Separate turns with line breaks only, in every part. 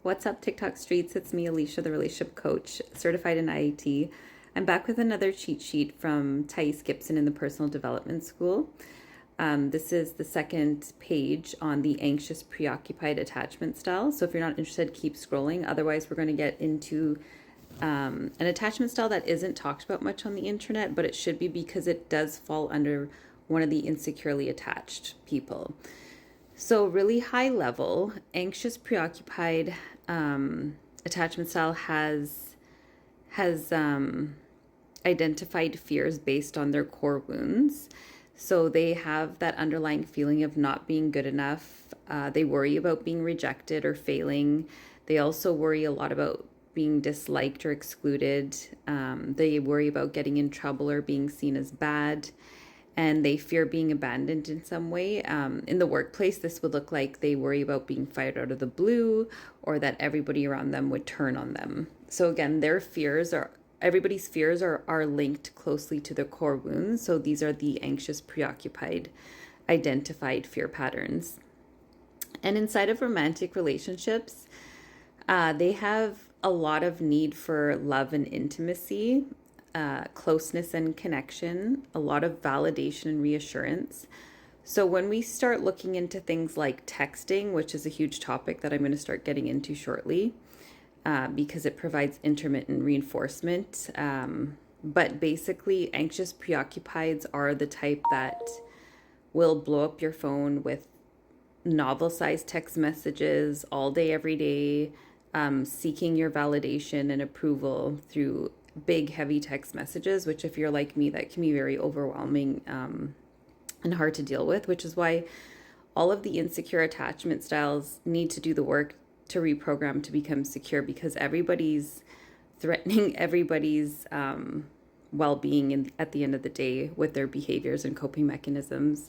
What's up, TikTok streets? It's me, Alicia, the relationship coach, certified in IAT. I'm back with another cheat sheet from Thais Gibson in the Personal Development School. This is the second page on the Anxious Preoccupied Attachment Style. So if you're not interested, keep scrolling. Otherwise, we're going to get into an attachment style that isn't talked about much on the internet, but it should be because it does fall under one of the insecurely attached people. So really high level, anxious preoccupied attachment style has identified fears based on their core wounds. So they have that underlying feeling of not being good enough. They worry about being rejected or failing. They also worry a lot about being disliked or excluded. They worry about getting in trouble or being seen as bad. And they fear being abandoned in some way. In the workplace, this would look like they worry about being fired out of the blue, or that everybody around them would turn on them. So again, everybody's fears are linked closely to their core wounds. So these are the anxious, preoccupied, identified fear patterns. And inside of romantic relationships, they have a lot of need for love and intimacy. Closeness and connection, a lot of validation and reassurance. So when we start looking into things like texting, which is a huge topic that I'm going to start getting into shortly, because it provides intermittent reinforcement. But basically, anxious preoccupieds are the type that will blow up your phone with novel-sized text messages all day, every day, seeking your validation and approval through big, heavy text messages, which if you're like me, that can be very overwhelming and hard to deal with, which is why all of the insecure attachment styles need to do the work to reprogram to become secure, because everybody's threatening everybody's well-being at the end of the day with their behaviors and coping mechanisms.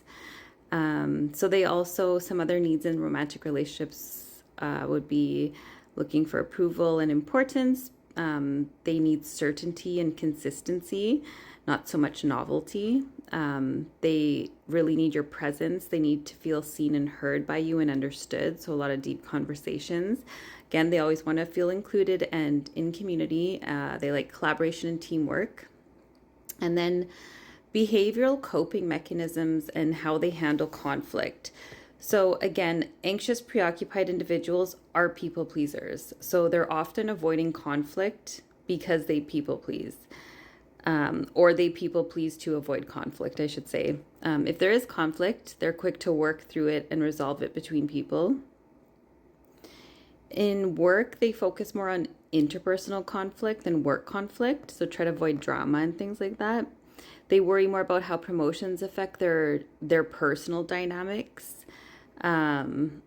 So they also, some other needs in romantic relationships would be looking for approval and importance. They need certainty and consistency, not so much novelty. They really need your presence. They need to feel seen and heard by you and understood. So a lot of deep conversations. Again, they always want to feel included and in community. They like collaboration and teamwork. And then behavioral coping mechanisms and how they handle conflict. So again, anxious, preoccupied individuals are people pleasers. So they're often avoiding conflict because they people please, or they people please to avoid conflict, I should say. If there is conflict, they're quick to work through it and resolve it between people. In work, they focus more on interpersonal conflict than work conflict. So try to avoid drama and things like that. They worry more about how promotions affect their personal dynamics. And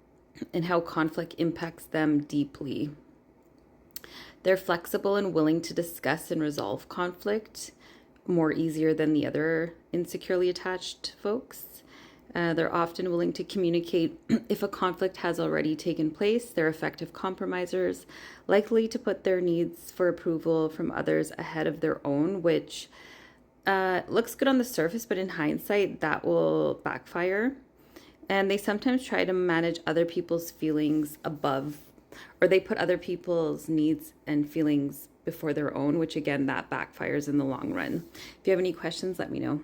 how conflict impacts them deeply. They're flexible and willing to discuss and resolve conflict more easier than the other insecurely attached folks. They're often willing to communicate if a conflict has already taken place. They're effective compromisers, likely to put their needs for approval from others ahead of their own, which looks good on the surface, but in hindsight, that will backfire. And they sometimes try to manage other people's feelings above, or they put other people's needs and feelings before their own, which again, that backfires in the long run. If you have any questions, let me know.